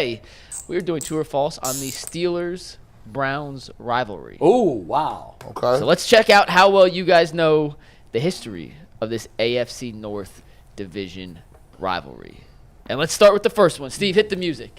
Today, we're doing true or false on the Steelers-Browns rivalry. Oh, wow. Okay. So let's check out how well you guys know the history of this AFC North division rivalry. And let's start with the first one. Steve, hit the music.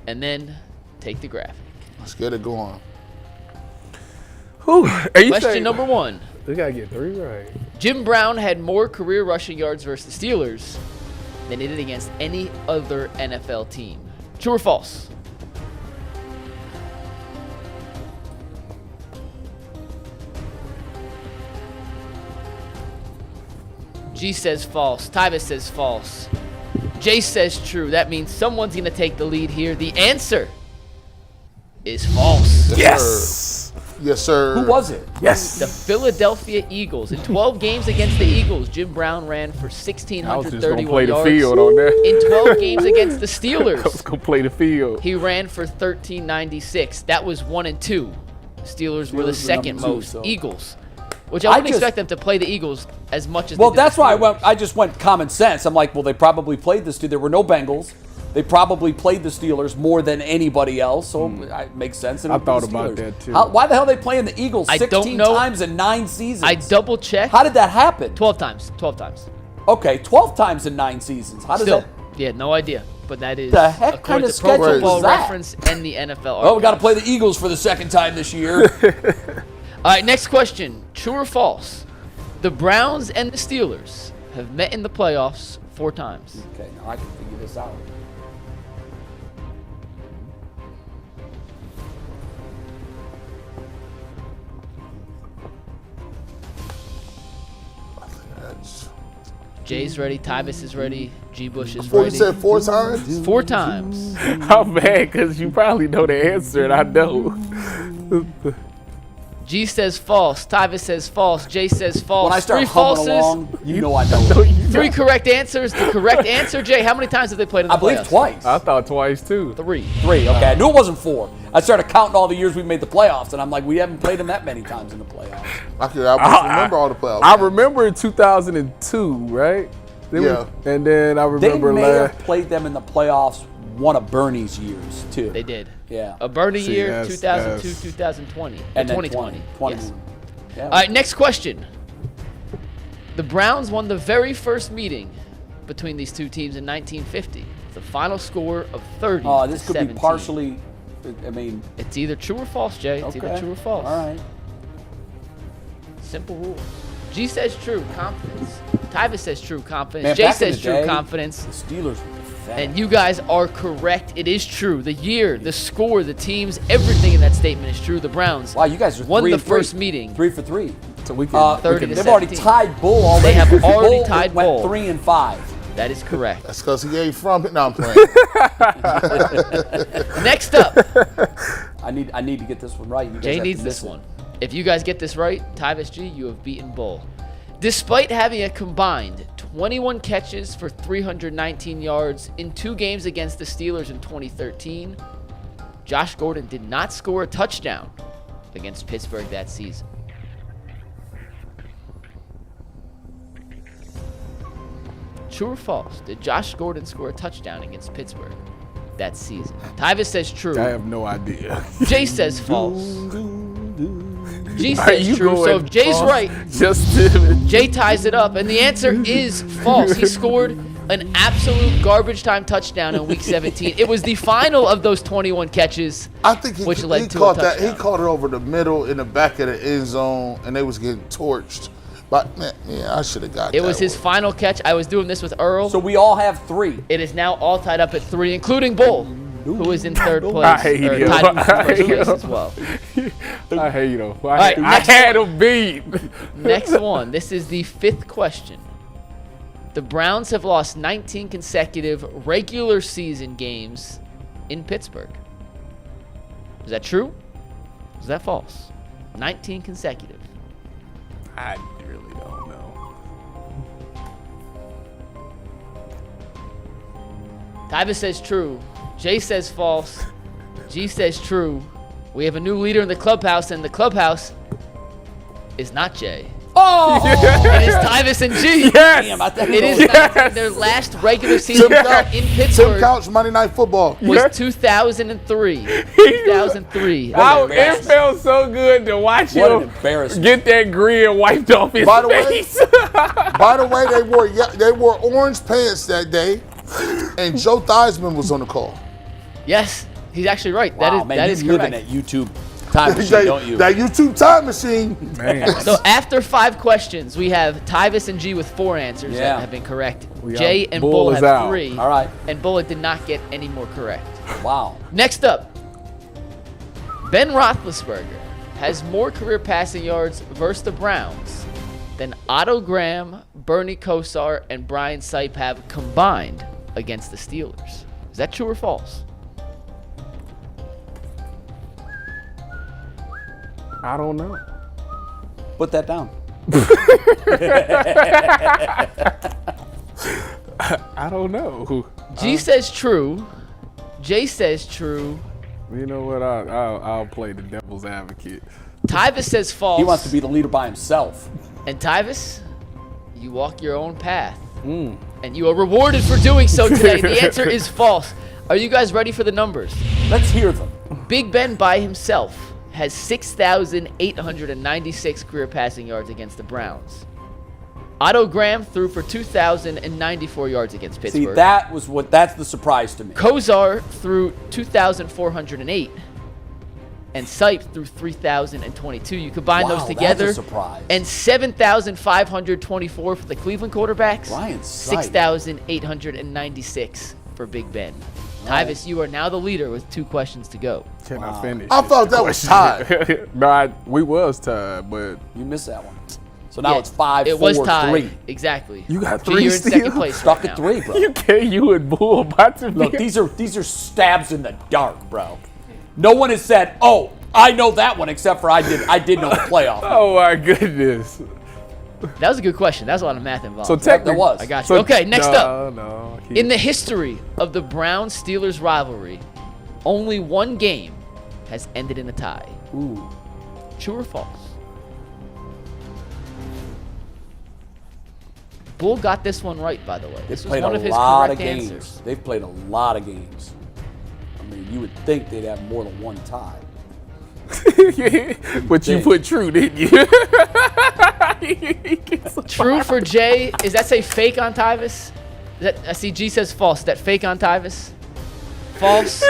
And then take the graphic. Let's get it going. Question number one. We got to get 3 right. Jim Brown had more career rushing yards versus the Steelers than he did against any other NFL team. True or false? G says false. Tyvis says false. Jay says true. That means someone's going to take the lead here. The answer is false. Yes. Yes, sir. Who was it? Yes. The Philadelphia Eagles. In 12 games against the Eagles, Jim Brown ran for I was just going to 1,631 play the yards. field on there. In 12 games against the I was Steelers, going to play the field. he ran for 1,396. That was 1 and 2. The Steelers were the Steelers were second number 2, most. so. Eagles, which I wouldn't expect them to play the Eagles as much as Well, they did that's the why Steelers. I just went common sense. I'm like, well, they probably played this. There were no Bengals. They probably played the Steelers more than anybody else, so it makes sense. And I it would be thought the about Steelers. that, too. Why the hell are they playing the Eagles I don't 16 know. times in 9 seasons? I double checked. How did that happen? 12 times. 12 times. Okay, 12 times in 9 seasons. How does Still, that? yeah, no idea. But that is The heck according kind of to Pro schedule Football is that? Reference and the NFL. Oh, we got to Archives. play the Eagles for the second time this year. All right, next question. True or false? The Browns and the Steelers have met in the playoffs 4 times. Okay, now I can figure this out. Jay's ready. Tyvis is ready. G. Bush is Before you ready. said 4 times? 4 times. I'm mad because you probably know the answer, and I don't. G says false. Tyvis says false. Jay says false. When I start 3 humming falses. along, you know I know. 3 correct answers. The correct answer, Jay. How many times have they played in the I believe playoffs? twice. I thought twice, too. 3. 3, okay. I knew it wasn't 4. I started counting all the years we made the playoffs, and I'm like, we haven't played them that many times in the playoffs. I must remember all the playoffs. I remember in 2002, right? Yeah. And then I They remember may last. have played them in the playoffs one of Bernie's years, too. They did. Yeah. A Bernie See, year, that's- 2002, that's- 2020. And then 2020. 20. Yes. Yeah. All right, next question. The Browns won the very first meeting between these two teams in 1950. The final score of 30 This to could 17. be partially, I mean, It's either true or false, Jay. It's okay. either true or false. All right. Simple rules. G says true, confidence. Tyvis says true, confidence. Man, Jay back in says the true, day, confidence. The Steelers were pathetic. And you guys are correct. It is true. The year, the score, the teams, everything in that statement is true. The Browns Wow, you guys are won 3 the and 3. first meeting. 3 for 3. So we can, 30 to They've already 17. tied Bull already. They have already Bull tied went Bull. 3 and 5. That is correct. That's because he ain't from it. No, I'm playing. Next up, I need to get this one right. You guys Jay have needs to this miss it. one. If you guys get this right, Tyvis G, you have beaten Bull. Despite having a combined 21 catches for 319 yards in 2 games against the Steelers in 2013, Josh Gordon did not score a touchdown against Pittsburgh that season. True or false? Did Josh Gordon score a touchdown against Pittsburgh that season? Tyvis says true. I have no idea. Jay says false. G Are says you true. So going if Jay's false? right, Just Jay ties it up, and the answer is false. He scored an absolute garbage time touchdown in Week 17. It was the final of those 21 catches. I think he, Which led he to a caught that. He touchdown. caught it over the middle in the back of the end zone, and they was getting torched. But man, yeah, I should have got that. It was his one. final catch. I was doing this with Earl. So we all have 3. It is now all tied up at 3, including Bull, who is in 3rd place. I hate or him. tied in I first hate place him. as well. I hate him. right, I next had him beat. Next one. This is the 5th question. The Browns have lost 19 consecutive regular season games in Pittsburgh. Is that true? Is that false? 19 consecutive. I really don't know. Tyvis says true. Jay says false. G says true. We have a new leader in the clubhouse, and the clubhouse is not Jay. Oh! It is Tyvis and G. Yes. Damn, I thought It is their last regular season in Tim Pittsburgh Couch, Monday Night Football. was 2003. 2003. It felt so good to watch What an him embarrassment. get that grin wiped off his By the way, face. they wore orange pants that day, and Joe Theismann was on the call. Yes, he's actually right. Wow, man, that you is live correct. in that YouTube time machine, don't you? That YouTube time machine. Man. So after 5 questions, we have Tyvis and G with 4 answers Yeah. that have been correct. We Jay out. and Bull Bull is have out. 3. All right. And Bull did not get any more correct. Wow. Next up, Ben Roethlisberger has more career passing yards versus the Browns than Otto Graham, Bernie Kosar, and Brian Sipe have combined against the Steelers. Is that true or false? I don't know. Put that down. I don't know. G says true. Jay says true. You know what? I'll play the devil's advocate. Tyvis says false. He wants to be the leader by himself. And Tyvis, you walk your own path. And you are rewarded for doing so today. The answer is false. Are you guys ready for the numbers? Let's hear them. Big Ben by himself has 6,896 career passing yards against the Browns. Otto Graham threw for 2,094 yards against Pittsburgh. See, that's the surprise to me. Kosar threw 2,408. And Sipe threw 3,022. You combine Wow, those together. that's a surprise. And 7,524 for the Cleveland quarterbacks. Ryan Sipe. 6,896 for Big Ben. Tyvis, you are now the leader with 2 questions to go. Can I finish? I thought that was tied. No, we was tied, but You missed that one. So now Yeah, it's 5, It 4, was tied. 3. Exactly. You got G, 3 you're in still? second place Stuck right at now. 3, bro. you and Bull about to be. Look, these are stabs in the dark, bro. No one has said, "Oh, I know that one," except for I did know the playoff. Oh my goodness. That was a good question. That was a lot of math involved. So technically, There was. I got you. Okay, next up. No, In the history of the Browns-Steelers rivalry, only one game has ended in a tie. Ooh. True or false? Bull got this one right, by the way. This was Played one a of his lot of correct games. answers. They've played a lot of games. I mean, you would think they'd have more than one tie. but you put true, didn't you? True for Jay. Is that say fake on Tyvis? I see G says false. Is that fake on Tyvis? False.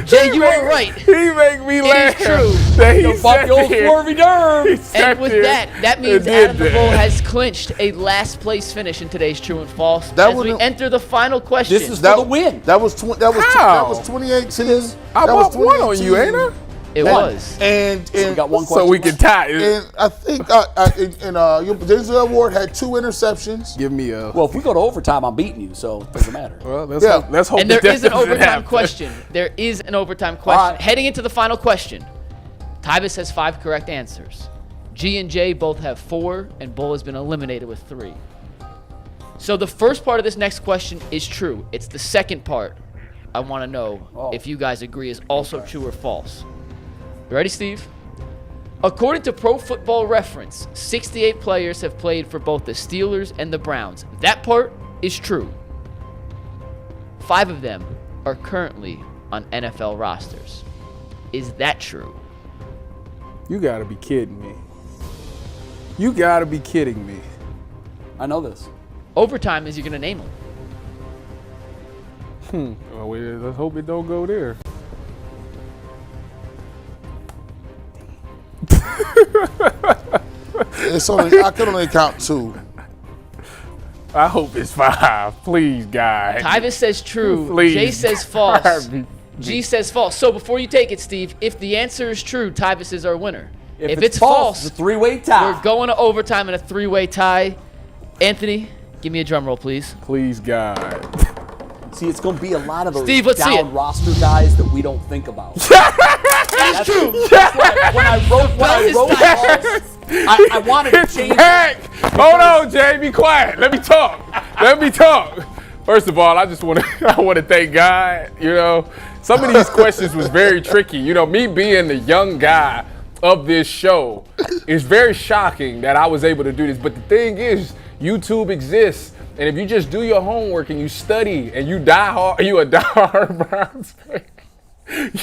Jay, you are right. He make me laugh. is true. That he Yo, fuck the old swervy derm. And with that means Adam the Bull has clinched a last place finish in today's true and false. That As we wouldn't- enter the final question. This is for the win. That was 2018. I That was bought one on you, ain't I? it was. And So we got one question. So we can tie it. and I think Denzel Ward had 2 interceptions. Give me a. Well, if we go to overtime, I'm beating you, so it doesn't matter. Well, let's Yeah. hope And there that is an doesn't overtime happen. question. There is an overtime question. right. Heading into the final question, Tyvis has 5 correct answers. G and J both have 4, and Bull has been eliminated with 3. So the first part of this next question is true. It's the second part I want to know if you guys agree is also true or false. You ready, Steve? According to Pro Football Reference, 68 players have played for both the Steelers and the Browns. That part is true. 5 of them are currently on NFL rosters. Is that true? You gotta be kidding me. You gotta be kidding me. I know this. Overtime is you're going to name them. Well, let's hope it don't go there. I can only count 2. I hope it's 5. Please, guys. Tyvis says true. Please. Jay says false. Be- G says false. So before you take it, Steve, if the answer is true, Tyvis is our winner. If it's false, it's a 3-way tie. we're going to overtime in a 3-way tie. Anthony, give me a drum roll, please. Please, God. See, it's going to be a lot of those Steve, let's see down it. roster guys that we don't think about. That's true. That's why when I wrote Yes. I wanted to change Back. Hold on, Jay. Be quiet. Let me talk. Let me talk. First of all, I want to thank God. You know, some of these questions was very tricky. You know, me being the young guy of this show. It's very shocking that I was able to do this. But the thing is, YouTube exists. And if you just do your homework and you study and you a diehard Browns fan,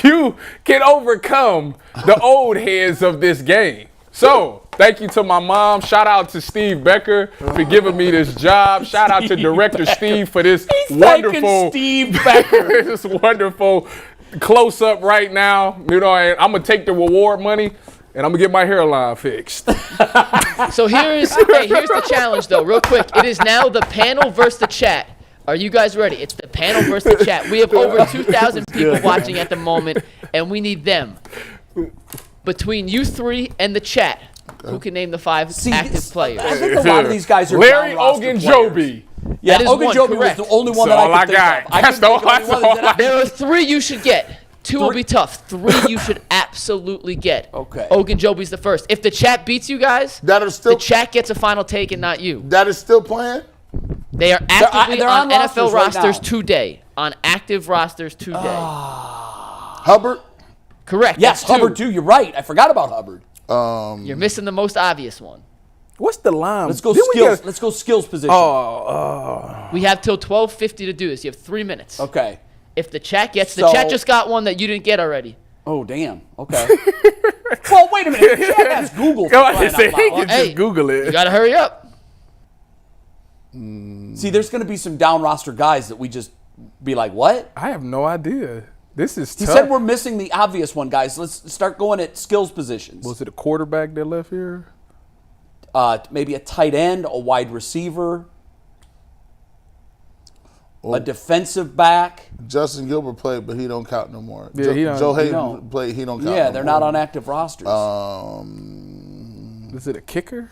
you can overcome the old heads of this game. So, thank you to my mom. Shout out to Steve Becker for giving me this job. Shout out to Director Steve for this wonderful Steve Becker. this wonderful close-up right now. You know, I'm going to take the reward money and I'm going to get my hairline fixed. So here's the challenge, though, real quick. It is now the panel versus the chat. Are you guys ready? It's the panel versus the chat. We have over 2,000 people watching at the moment, and we need them. Between you three and the chat, who can name the 5 active players? I think a lot of these guys are Larry down roster Ogunjobi. players. Yeah, That is one, Ogunjobi was correct. the only one That's that all I could I think got. of. That's all couldn't think of anyone that There are 3 you should get. 2 will be tough. 3 you should absolutely get. Okay. Ogunjobi's the first. If the chat beats you guys, That are still the chat gets a final take and not you. that is still playing. They are actively they're on on NFL rosters right rosters now. today. On active rosters today. Hubbard. Correct. Yes, that's 2. Hubbard too. You're right. I forgot about Hubbard. You're missing the most obvious one. What's the line? Let's go Didn't we skills. get- Let's go skills position. We have till 12:50 to do this. You have 3 minutes. Okay. If the chat gets, the So- chat just got one that you didn't get already. Oh, damn. Okay. Well, wait a minute. The chat has Google. Go ahead for and say crying he out loud. can just Google You it. gotta hurry up. See, there's going to be some down roster guys that we just be like, what? I have no idea. This is He tough. said we're missing the obvious one, guys. Let's start going at skills positions. Was it a quarterback that left here? Maybe a tight end, a wide receiver, a defensive back. Justin Gilbert played, but he don't count no more. Yeah, he don't- Joe he Hayden don't. played. He don't count. Yeah, no they're more. not on active rosters. Is it a kicker?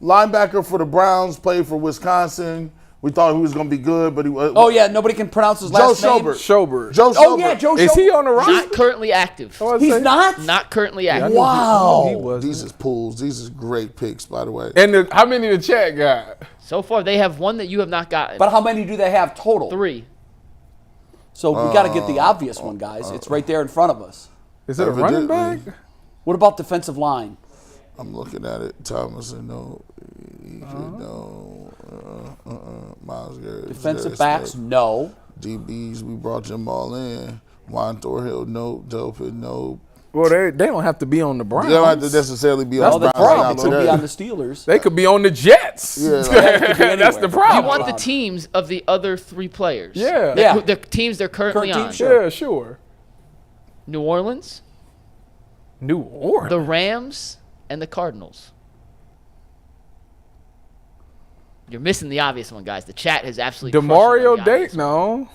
Linebacker for the Browns, played for Wisconsin. We thought he was going to be good, but he was. oh, yeah, nobody can pronounce his last name. Schobert. Joe Schobert. Oh, yeah, Joe Is he Schobert. on the roster? Not currently active. He's not? Not currently active. Wow. He was. These is pools. These is great picks, by the way. And how many the chat got? So far, they have one that you have not gotten. But how many do they have total? 3. So we got to get the obvious one, guys. It's right there in front of us. Is it a running back? What about defensive line? I'm looking at it. Thomas and no. Miles Garrett. Defensive backs, no. DBs, we brought them all in. Juan Thorhill, no. Delphin, no. Well, they don't have to be on the Browns. They don't have to necessarily be Well, on the the Browns problem now could be today. on the Steelers. They could be on the Jets. Yeah, That's anywhere. the problem. You want the teams of the other 3 players. Yeah. Yeah. The teams they're currently Current team, on. sure. Yeah, sure. New Orleans, New Orleans. the Rams, and the Cardinals. You're missing the obvious one, guys. The chat has absolutely crushed you on DeMario the obvious Date? one. No.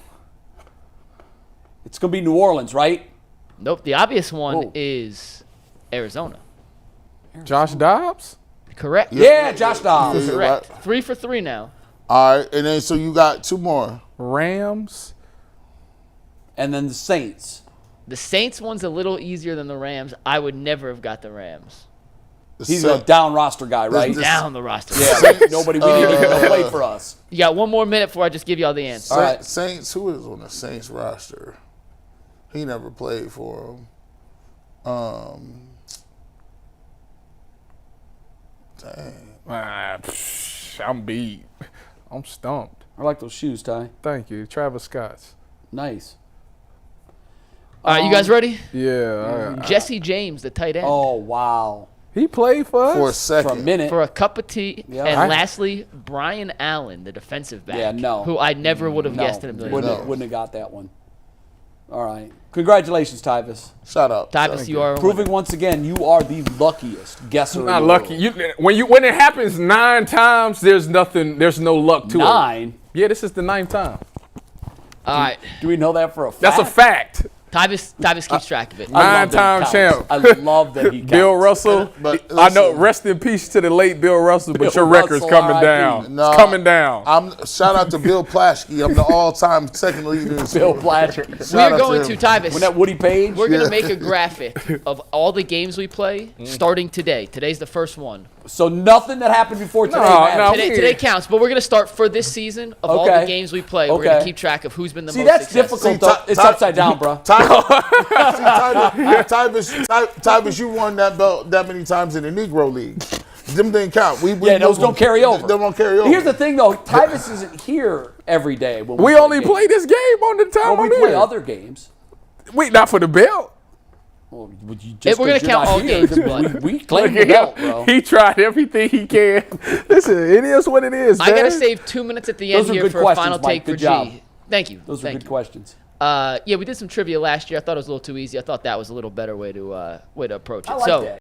It's going to be New Orleans, right? Nope. The obvious one Whoa. is Arizona. Josh Dobbs? Correct. Yeah, Josh Dobbs. Yeah. Correct. Right. 3 for 3 now. All right, and then so you got 2 more. Rams? And then the Saints. The Saints one's a little easier than the Rams. I would never have got the Rams. He's a down roster guy, right? This- Down the roster. Yeah, nobody we didn't even know played for us. You got 1 more minute before I just give you all the answers. All right. Saints, who is on the Saints roster? He never played for them. Dang. I'm beat. I'm stumped. I like those shoes, Ty. Thank you. Travis Scott's. Nice. All right, you guys ready? Yeah. Jesse James, the tight end. Oh, wow. He played for us? For a For a second. minute. For a cup of tea. Yeah. And I- lastly, Brian Allen, the defensive back. Yeah, no. Who I never would have No, guessed in a million wouldn't, years. wouldn't have got that one. All right. Congratulations, Tyvis. Shout out. Tyvis, you are Proving once again you are the luckiest guesser. Not in the lucky. world. When it happens 9 times, there's no luck to it. 9. Yeah, this is the 9th time. All right. Do we know that for a fact? That's a fact. Tyvis keeps track of it. I love that he 9-time counts. champ. I love that he counts. Bill Russell. But I know. listen. Rest in peace to the late Bill Russell, but Bill your record's Russell, coming R.I.P. down. No, It's coming down. Shout out to Bill Plaschke. I'm the all-time second leader. in Bill scoring. Blatcher. We Shout are out going him. to Tyvis. When that Woody Page. We're going to make a graphic of all the games we play starting today. Today's the first one. So nothing that happened before today matters. no. Today counts, but we're going to start for this season of all the games we play. We're going to keep track of who's been the most successful. See, that's difficult. It's upside down, bro. Tyvis, you won that belt that many times in the Negro League. Them didn't count. Those don't carry over. They won't carry over. Here's the thing, though. Tyvis isn't here every day. When We only play this game on the time we I'm play here. other games. Wait, not for the belt. Well, We're going to count all games. We claim the belt, bro. He tried everything he can. Listen, it is what it is. I got to man. save 2 minutes at the end Those are here good for a questions, final Mike. take for Good job. G. Thank you. Those are good questions. Yeah, we did some trivia last year. I thought it was a little too easy. I thought that was a little better way to approach it. I like that.